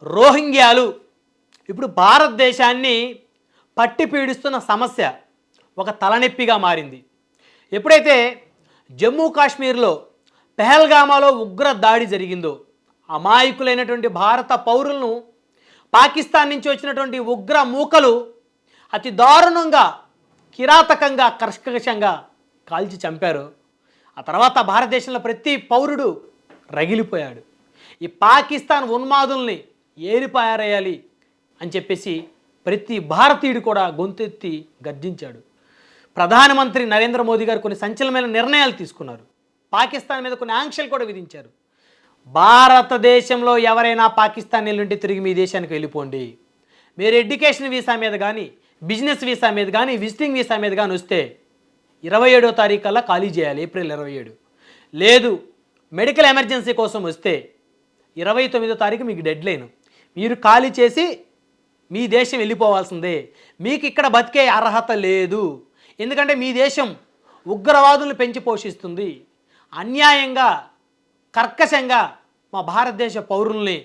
రోహింగ్యాలు ఇప్పుడు భారతదేశాన్ని పట్టి పీడిస్తున్న సమస్య ఒక తలనొప్పిగా మారింది. ఎప్పుడైతే జమ్మూ కాశ్మీర్లో పెహల్గామాలో ఉగ్ర దాడి జరిగిందో అమాయకులైనటువంటి భారత పౌరులను పాకిస్తాన్ నుంచి వచ్చినటువంటి ఉగ్ర మూకలు అతి దారుణంగా కిరాతకంగా కర్కశంగా కాల్చి చంపారు. ఆ తర్వాత భారతదేశంలో ప్రతి పౌరుడు రగిలిపోయాడు. ఈ పాకిస్తాన్ ఉన్మాదుల్ని ఏరిపారేయాలి అని చెప్పేసి ప్రతి భారతీయుడు కూడా గొంతెత్తి గర్జించాడు. ప్రధానమంత్రి నరేంద్ర మోదీ గారు కొన్ని సంచలనమైన నిర్ణయాలు తీసుకున్నారు. పాకిస్తాన్ మీద కొన్ని ఆంక్షలు కూడా విధించారు. భారతదేశంలో ఎవరైనా పాకిస్తాన్ వెళ్ళుంటే తిరిగి మీ దేశానికి వెళ్ళిపోండి. మీరు ఎడ్యుకేషన్ వీసా మీద కానీ, బిజినెస్ వీసా మీద కానీ, విజిటింగ్ వీసా మీద కానీ వస్తే 27వ తారీఖు కల్లా ఖాళీ చేయాలి, ఏప్రిల్ 27. లేదు మెడికల్ ఎమర్జెన్సీ కోసం వస్తే 29వ తారీఖు మీకు డెడ్ లైన్. మీరు ఖాళీ చేసి మీ దేశం వెళ్ళిపోవాల్సిందే. మీకు ఇక్కడ బతికే అర్హత లేదు. ఎందుకంటే మీ దేశం ఉగ్రవాదులను పెంచి పోషిస్తుంది. అన్యాయంగా కర్కశంగా మా భారతదేశ పౌరుల్ని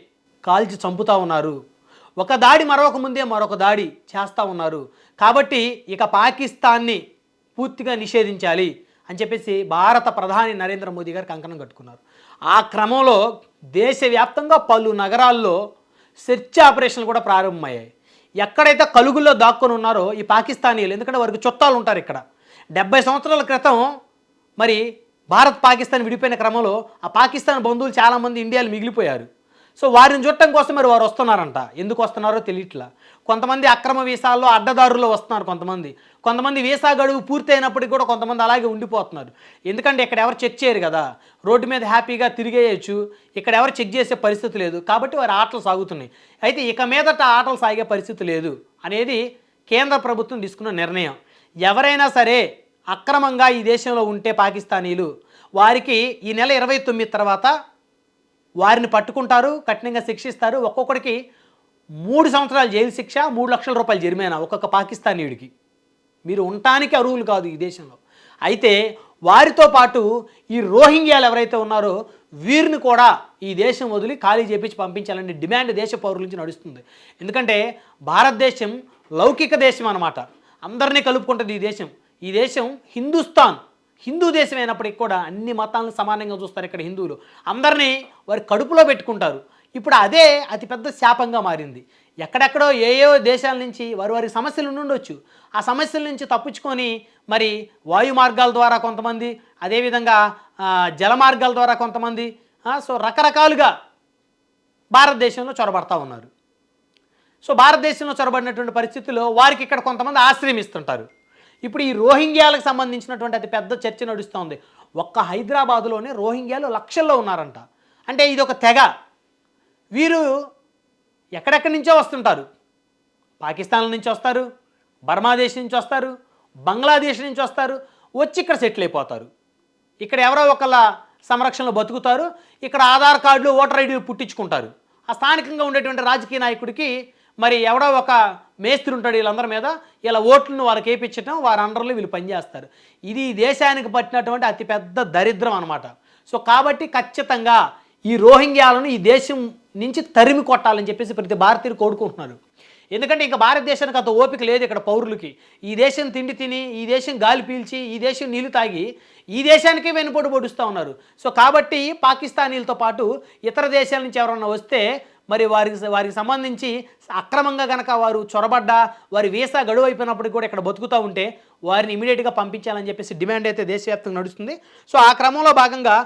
కాల్చి చంపుతూ ఉన్నారు. ఒక దాడి మరొక ముందే మరొక దాడి చేస్తూ ఉన్నారు. కాబట్టి ఇక పాకిస్తాన్ని పూర్తిగా నిషేధించాలి అని చెప్పేసి భారత ప్రధాని నరేంద్ర మోదీ గారు కంకణం కట్టుకున్నారు. ఆ క్రమంలో దేశవ్యాప్తంగా పలు నగరాల్లో సెర్చ్ ఆపరేషన్లు కూడా ప్రారంభమయ్యాయి. ఎక్కడైతే కలుగుల్లో దాక్కొని ఉన్నారో ఈ పాకిస్తానీలు, ఎందుకంటే వారికి చుట్టాలు ఉంటారు ఇక్కడ. 70 సంవత్సరాల క్రితం మరి భారత్ పాకిస్తాన్ విడిపోయిన క్రమంలో ఆ పాకిస్తాన్ బంధువులు చాలామంది ఇండియాలో మిగిలిపోయారు. సో వారిని చూడటం కోసం మరి వారు వస్తున్నారంట. ఎందుకు వస్తున్నారో తెలియట్లా. కొంతమంది అక్రమ వీసాల్లో అడ్డదారుల్లో వస్తున్నారు. కొంతమంది వీసా గడువు పూర్తి అయినప్పటికీ కూడా కొంతమంది అలాగే ఉండిపోతున్నారు. ఎందుకంటే ఇక్కడ ఎవరు చెక్ చేయరు కదా, రోడ్డు మీద హ్యాపీగా తిరిగేయచ్చు. ఇక్కడ ఎవరు చెక్ చేసే పరిస్థితి లేదు. కాబట్టి వారి ఆటలు సాగుతున్నాయి. అయితే ఇక మీదట ఆటలు సాగే పరిస్థితి లేదు అనేది కేంద్ర ప్రభుత్వం తీసుకున్న నిర్ణయం. ఎవరైనా సరే అక్రమంగా ఈ దేశంలో ఉంటే పాకిస్తానీలు, వారికి ఈ నెల 29 తర్వాత వారిని పట్టుకుంటారు, కఠినంగా శిక్షిస్తారు. ఒక్కొక్కడికి 3 సంవత్సరాల జైలు శిక్ష, 3 లక్షల రూపాయల జరిమానా ఒక్కొక్క పాకిస్తానీయుడికి. మీరు ఉండటానికి అర్హులు కాదు ఈ దేశంలో. అయితే వారితో పాటు ఈ రోహింగ్యాలు ఎవరైతే ఉన్నారో వీరిని కూడా ఈ దేశం వదిలి ఖాళీ చేపించి పంపించాలనే డిమాండ్ దేశ పౌరుల నుంచి నడుస్తుంది. ఎందుకంటే భారతదేశం లౌకిక దేశం అన్నమాట. అందరినీ కలుపుకుంటుంది ఈ దేశం. ఈ దేశం హిందూ దేశం అయినప్పటికీ కూడా అన్ని మతాలను సమానంగా చూస్తారు. ఇక్కడ హిందువులు అందరినీ వారి కడుపులో పెట్టుకుంటారు. ఇప్పుడు అదే అతిపెద్ద శాపంగా మారింది. ఎక్కడెక్కడో ఏయో దేశాల నుంచి వారి సమస్యలు ఉండొచ్చు. ఆ సమస్యల నుంచి తప్పించుకొని మరి వాయు మార్గాల ద్వారా కొంతమంది, అదేవిధంగా జల మార్గాల ద్వారా కొంతమంది, సో రకరకాలుగా భారతదేశంలో చొరబడతా ఉన్నారు. సో భారతదేశంలో చొరబడినటువంటి పరిస్థితుల్లో వారికి ఇక్కడ కొంతమంది ఆశ్రయం ఇస్తుంటారు. ఇప్పుడు ఈ రోహింగ్యాలకు సంబంధించినటువంటి అతి పెద్ద చర్చ నడుస్తూ ఉంది. ఒక్క హైదరాబాదులోనే రోహింగ్యాలు లక్షల్లో ఉన్నారంట. అంటే ఇది ఒక తెగ. వీరు ఎక్కడెక్కడి నుంచో వస్తుంటారు. పాకిస్తాన్ నుంచి వస్తారు, బర్మాదేశ్ నుంచి వస్తారు, బంగ్లాదేశ్ నుంచి వస్తారు. వచ్చి ఇక్కడ సెటిల్ అయిపోతారు. ఇక్కడ ఎవరో ఒకళ్ళ సంరక్షణలో బతుకుతారు. ఇక్కడ ఆధార్ కార్డులు, ఓటర్ ఐడీలు పుట్టించుకుంటారు. ఆ స్థానికంగా ఉండేటువంటి రాజకీయ నాయకుడికి మరి ఎవడో ఒక మేస్త్రి ఉంటాడు వీళ్ళందరి మీద, ఇలా ఓట్లను వాళ్ళకి వేయించడం, వారి అండర్లో వీళ్ళు పనిచేస్తారు. ఇది దేశానికి పట్టినటువంటి అతిపెద్ద దరిద్రం అనమాట. సో కాబట్టి ఖచ్చితంగా ఈ రోహింగ్యాలను ఈ దేశం నుంచి తరిమి కొట్టాలని చెప్పేసి ప్రతి భారతీయులు కోరుకుంటున్నారు. ఎందుకంటే ఇంకా భారతదేశానికి అంత ఓపిక లేదు ఇక్కడ పౌరులకి. ఈ దేశం తిండి తిని, ఈ దేశం గాలి పీల్చి, ఈ దేశం నీళ్లు తాగి ఈ దేశానికి వెనుపోటు పొడుస్తూ ఉన్నారు. సో కాబట్టి పాకిస్తానీలతో పాటు ఇతర దేశాల నుంచి ఎవరన్నా వస్తే మరి వారికి సంబంధించి అక్రమంగా కనుక వారు చొరబడ్డా, వారి వీసా గడువు అయిపోయినప్పటికీ కూడా ఇక్కడ బతుకుతూ ఉంటే వారిని ఇమీడియట్గా పంపించాలని చెప్పేసి డిమాండ్ అయితే దేశవ్యాప్తంగా నడుస్తుంది. సో ఆ క్రమంలో భాగంగా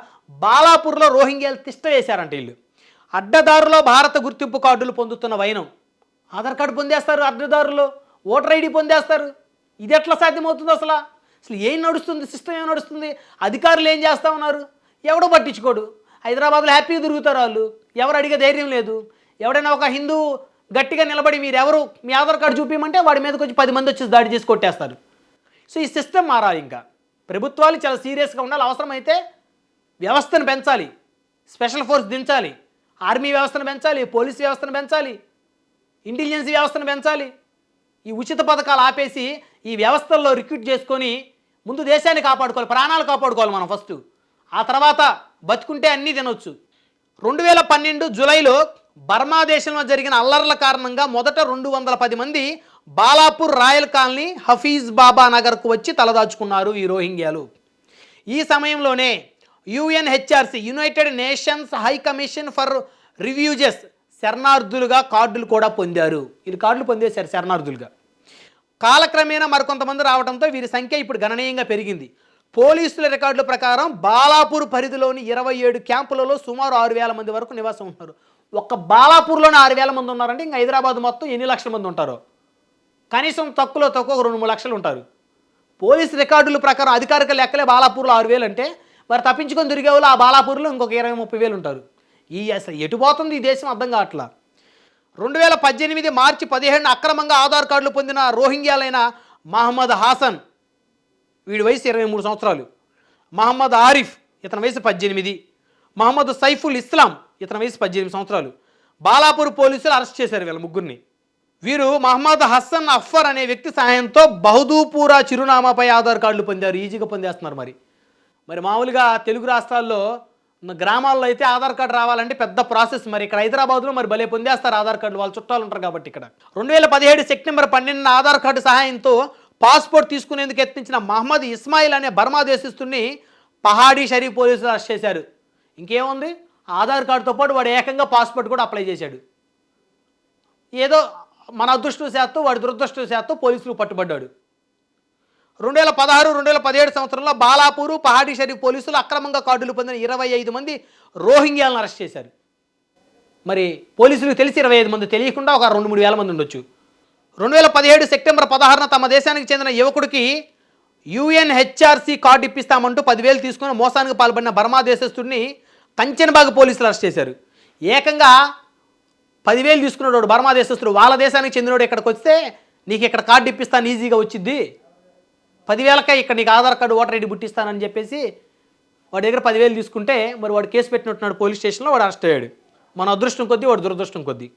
బాలాపూర్లో రోహింగ్యాలు తిష్ట వేశారంట. వీళ్ళు అడ్డదారులో భారత గుర్తింపు కార్డులు పొందుతున్న వైనం. ఆధార్ కార్డు పొందేస్తారు అడ్డదారులు, ఓటర్ ఐడి పొందేస్తారు. ఇది ఎట్లా సాధ్యమవుతుంది? అసలు ఏం నడుస్తుంది? సిస్టమ్ ఏం నడుస్తుంది? అధికారులు ఏం చేస్తూ ఉన్నారు? ఎవడో పట్టించుకోడు. హైదరాబాద్లో హ్యాపీగా తిరుగుతారు వాళ్ళు. ఎవరు అడిగే ధైర్యం లేదు. ఎవడైనా ఒక హిందూ గట్టిగా నిలబడి మీరెవరు, మీ ఆధార్ కార్డు చూపించమంటే వాడి మీదకి వచ్చి 10 మంది వచ్చి దాడి చేసి కొట్టేస్తారు. సో ఈ సిస్టమ్ మారాలి. ఇంకా ప్రభుత్వాలు చాలా సీరియస్గా ఉండాలి. అవసరమైతే వ్యవస్థను పెంచాలి, స్పెషల్ ఫోర్స్ దించాలి, ఆర్మీ వ్యవస్థను పెంచాలి, పోలీస్ వ్యవస్థను పెంచాలి, ఇంటెలిజెన్స్ వ్యవస్థను పెంచాలి. ఈ ఉచిత పథకాలు ఆపేసి ఈ వ్యవస్థల్లో రిక్రూట్ చేసుకొని ముందు దేశాన్ని కాపాడుకోవాలి, ప్రాణాలు కాపాడుకోవాలి మనం ఫస్ట్. ఆ తర్వాత బతుకుంటే అన్నీ తినొచ్చు. 2012 జూలైలో బర్మా దేశంలో జరిగిన అల్లర్ల కారణంగా మొదట 210 మంది బాలాపూర్ రాయల్ కాలనీ హఫీజ్ బాబా నగర్కు వచ్చి తలదాచుకున్నారు ఈ రోహింగ్యాలు. ఈ సమయంలోనే UNHRC united nations high commission for refugees శరణార్థులుగా కార్డులు కూడా పొందారు. వీళ్ళు కార్డులు పొందేశారు శరణార్థులుగా. కాలక్రమేణా మరికొంతమంది రావడంతో వీరి సంఖ్య ఇప్పుడు గణనీయంగా పెరిగింది. పోలీసుల రికార్డుల ప్రకారం బాలాపూర్ పరిధిలోని 27 క్యాంపులలో సుమారు 6,000 మంది వరకు నివాసం ఉంటున్నారు. ఒక్క బాలాపూర్లోనే 6,000 మంది ఉన్నారంటే ఇంకా హైదరాబాద్ మొత్తం ఎన్ని లక్షల మంది ఉంటారో కనీసం తక్కువ 2-3 లక్షలు ఉంటారు. పోలీసు రికార్డుల ప్రకారం అధికారిక లెక్కలే బాలాపూర్లో 6,000 అంటే మరి తప్పించుకొని తిరిగే వాళ్ళు ఆ బాలాపూర్లో ఇంకొక 20-30 వేలు ఉంటారు. ఈ అసలు ఎటు పోతుంది ఈ దేశం అర్థం కావట్లా. 2018 మార్చి 15 అక్రమంగా ఆధార్ కార్డులు పొందిన రోహింగ్యాలైన మహమ్మద్ హాసన్, వీడి వయసు 23 సంవత్సరాలు, మహమ్మద్ ఆరిఫ్ ఇతని వయసు 18, మహమ్మద్ సైఫుల్ ఇస్లాం ఇతని వయసు 18 సంవత్సరాలు బాలాపూర్ పోలీసులు అరెస్ట్ చేశారు వీళ్ళ ముగ్గురిని. వీరు మహమ్మద్ హసన్ అఫ్ఫర్ అనే వ్యక్తి సహాయంతో బహదూపూరా చిరునామాపై ఆధార్ కార్డులు పొందారు. ఈజీగా పొందేస్తున్నారు. మరి మామూలుగా తెలుగు రాష్ట్రాల్లో గ్రామాల్లో అయితే ఆధార్ కార్డు రావాలంటే పెద్ద ప్రాసెస్. మరి ఇక్కడ హైదరాబాద్లో మరి భలే పొందేస్తారు ఆధార్ కార్డులు, వాళ్ళ చుట్టాలు ఉంటారు కాబట్టి. ఇక్కడ 2017 సెప్టెంబర్ 12 ఆధార్ కార్డు సహాయంతో పాస్పోర్ట్ తీసుకునేందుకు యత్నించిన మహమ్మద్ ఇస్మాయిల్ అనే బర్మా దేశస్తుని పహాడీ షరీఫ్ పోలీసులు అరెస్ట్ చేశారు. ఇంకేముంది, ఆధార్ కార్డుతో పాటు వాడు ఏకంగా పాస్పోర్ట్ కూడా అప్లై చేశాడు. ఏదో మన అదృష్టవశాత్తు వాడి దురదృష్టవశాత్తు పోలీసులు పట్టుబడ్డాడు. 2016-2017 సంవత్సరంలో బాలాపూరు పహాడీ షరీఫ్ పోలీసులు అక్రమంగా కార్డులు పొందిన 25 మంది రోహింగ్యాలను అరెస్ట్ చేశారు. మరి పోలీసులకు తెలిసి 25 మంది, తెలియకుండా ఒక 2-3 వేల మంది ఉండొచ్చు. 2017 సెప్టెంబర్ 16 తమ దేశానికి చెందిన యువకుడికి యుఎన్హెచ్ఆర్సి కార్డు ఇప్పిస్తామంటూ 10,000 తీసుకుని మోసానికి పాల్పడిన బర్మా దేశస్తుడిని కంచన్బాగ్ పోలీసులు అరెస్ట్ చేశారు. ఏకంగా 10,000 తీసుకున్నాడు బర్మా దేశస్తుడు. వాళ్ళ దేశానికి చెందినోడు ఇక్కడికి వస్తే నీకు ఇక్కడ కార్డు ఇప్పిస్తాను, ఈజీగా వచ్చింది, 10,000కే ఇక్కడ నీకు ఆధార్ కార్డు ఓటర్ ఐడి బుట్టిస్తానని చెప్పేసి వాడి దగ్గర 10,000 తీసుకుంటే మరి వాడు కేసు పెట్టినట్టున్నాడు పోలీస్ స్టేషన్లో. వాడు అరెస్ట్ అయ్యాడు. మన అదృష్టం కొద్దీ, వాడు దురదృష్టం కొద్దీ.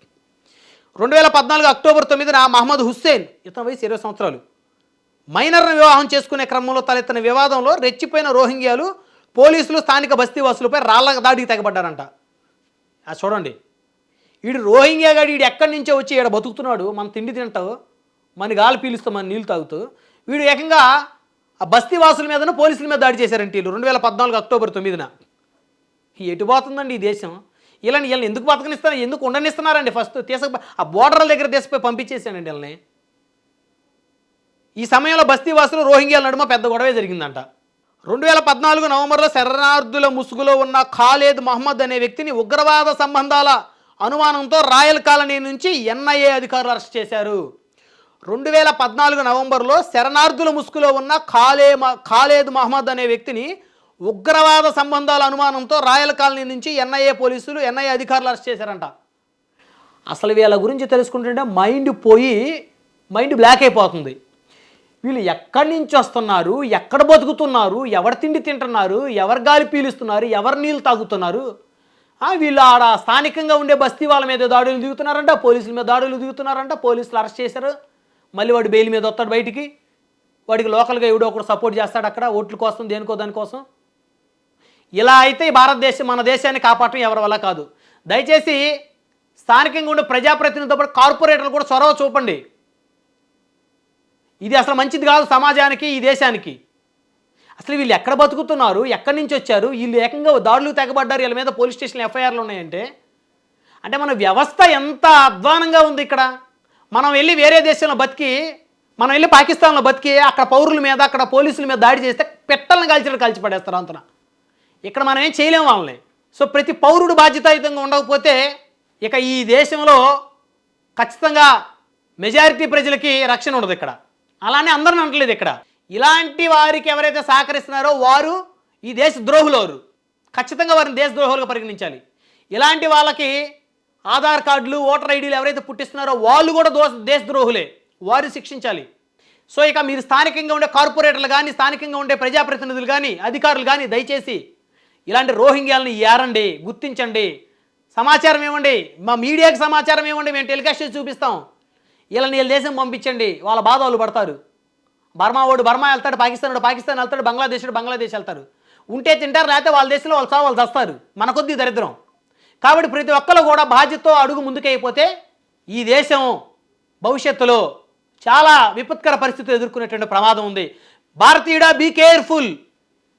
2014 అక్టోబర్ 9 మహమ్మద్ హుస్సేన్ ఇతని వయసు 20 సంవత్సరాలు మైనర్ను వివాహం చేసుకునే క్రమంలో తలెత్తిన వివాదంలో రెచ్చిపోయిన రోహింగ్యాలు పోలీసులు స్థానిక బస్తీవాసులపై రాళ్ల దాడికి తెగబడ్డారంట. అది చూడండి, వీడు రోహింగ్యా గాడు వీడు ఎక్కడి నుంచో వచ్చి ఈడ బతుకుతున్నాడు, మన తిండి తింటావు, మన గాలి పీలుస్తూ, మన నీళ్ళు తాగుతూ, వీడు ఏకంగా ఆ బస్తీవాసుల మీదను పోలీసుల మీద దాడి చేశారంటే వీళ్ళు 2014 అక్టోబర్ 9. ఎటు పోతుందండి ఈ దేశం? వీళ్ళని ఎందుకు బతకనిస్తున్నారు, ఎందుకు ఉండనిస్తున్నారండి? ఫస్ట్ ఆ బోర్డర్ల దగ్గర దేశపై పంపించేసానండి వీళ్ళని. ఈ సమయంలో బస్తీవాసులు రోహింగ్యాల నడుమ పెద్ద గొడవే జరిగిందంట. 2014 నవంబర్లో శరణార్థుల ముసుగులో ఉన్న ఖాలేద్ మహమ్మద్ అనే వ్యక్తిని ఉగ్రవాద సంబంధాల అనుమానంతో రాయల్ కాలనీ నుంచి ఎన్ఐఏ అధికారులు అరెస్ట్ చేశారు. 2014 నవంబర్లో శరణార్థుల ముసుగులో ఉన్న ఖాలేద్ మహమ్మద్ అనే వ్యక్తిని ఉగ్రవాద సంబంధాల అనుమానంతో రాయల్ కాలనీ నుంచి ఎన్ఐఏ అధికారులు అరెస్ట్ చేశారంట. అసలు వీళ్ళ గురించి తెలుసుకుంటుంటే మైండ్ బ్లాక్ అయిపోతుంది. వీళ్ళు ఎక్కడి నుంచి వస్తున్నారు, ఎక్కడ బతుకుతున్నారు, ఎవరి తిండి తింటున్నారు, ఎవరి గాలి పీలుస్తున్నారు, ఎవరి నీళ్ళు తాగుతున్నారు, వీళ్ళు ఆడ స్థానికంగా ఉండే బస్తీ వాళ్ళ మీద దాడులు దిగుతున్నారంట, పోలీసుల మీద దాడులు దిగుతున్నారంట. పోలీసులు అరెస్ట్ చేశారు. మళ్ళీ వాడు బెయిల్ మీద వస్తాడు బయటికి. వాడికి లోకల్గా ఎవడో ఒకడు సపోర్ట్ చేస్తాడు అక్కడ ఓట్ల కోసం, దానికోసం. ఇలా అయితే మన దేశాన్ని కాపాడటం ఎవరి వల్ల కాదు. దయచేసి స్థానికంగా ఉండే ప్రజాప్రతినిధులతో పాటు కార్పొరేటర్లు కూడా చొరవ చూపండి. ఇది అసలు మంచిది కాదు సమాజానికి, ఈ దేశానికి. అసలు వీళ్ళు ఎక్కడ బతుకుతున్నారు, ఎక్కడి నుంచి వచ్చారు, వీళ్ళు ఏకంగా దాడులు తెగబడ్డారు, వీళ్ళ మీద పోలీస్ స్టేషన్లో ఎఫ్ఐఆర్లు ఉన్నాయంటే అంటే మన వ్యవస్థ ఎంత అధ్వానంగా ఉంది. ఇక్కడ మనం వెళ్ళి వేరే దేశంలో బతికి, మనం వెళ్ళి పాకిస్తాన్లో బతికి అక్కడ పౌరుల మీద, అక్కడ పోలీసుల మీద దాడి చేస్తే పెట్టలను కాల్చి పడేస్తారు అంతన. ఇక్కడ మనం ఏం చేయలేము వాళ్ళని. సో ప్రతి పౌరుడు బాధ్యతాయుతంగా ఉండకపోతే ఇక ఈ దేశంలో ఖచ్చితంగా మెజారిటీ ప్రజలకి రక్షణ ఉండదు. ఇక్కడ అలానే అందరిని అనట్లేదు. ఇక్కడ ఇలాంటి వారికి ఎవరైతే సహకరిస్తున్నారో వారు ఈ దేశ ద్రోహులు. వారు ఖచ్చితంగా వారిని దేశ ద్రోహులుగా పరిగణించాలి. ఇలాంటి వాళ్ళకి ఆధార్ కార్డులు, ఓటర్ ఐడీలు ఎవరైతే పుట్టిస్తున్నారో వాళ్ళు కూడా దేశ ద్రోహులే, వారు శిక్షించాలి. సో ఇక మీరు స్థానికంగా ఉండే కార్పొరేటర్లు కానీ, స్థానికంగా ఉండే ప్రజాప్రతినిధులు కానీ, అధికారులు కానీ దయచేసి ఇలాంటి రోహింగ్యాలని ఏరండి, గుర్తించండి, సమాచారం ఇవ్వండి, మా మీడియాకి సమాచారం ఇవ్వండి, మేము టెలికాస్ట్ చేసి చూపిస్తాం. వీళ్ళ దేశం పంపించండి, వాళ్ళ బాధ వాళ్ళు పడతారు. బర్మా వెళ్తాడు, పాకిస్తాన్ వెళ్తాడు, బంగ్లాదేశ్ వెళ్తారు. ఉంటే తింటారు, లేకపోతే వాళ్ళ దేశంలో వాళ్ళు చస్తారు. మన కొద్దీ దరిద్రం. కాబట్టి ప్రతి ఒక్కరు కూడా బాధ్యతతో అడుగు ముందుకైపోతే ఈ దేశం భవిష్యత్తులో చాలా విపత్కర పరిస్థితులు ఎదుర్కొనేటువంటి ప్రమాదం ఉంది. భారతీయుడా, బీ కేర్ఫుల్.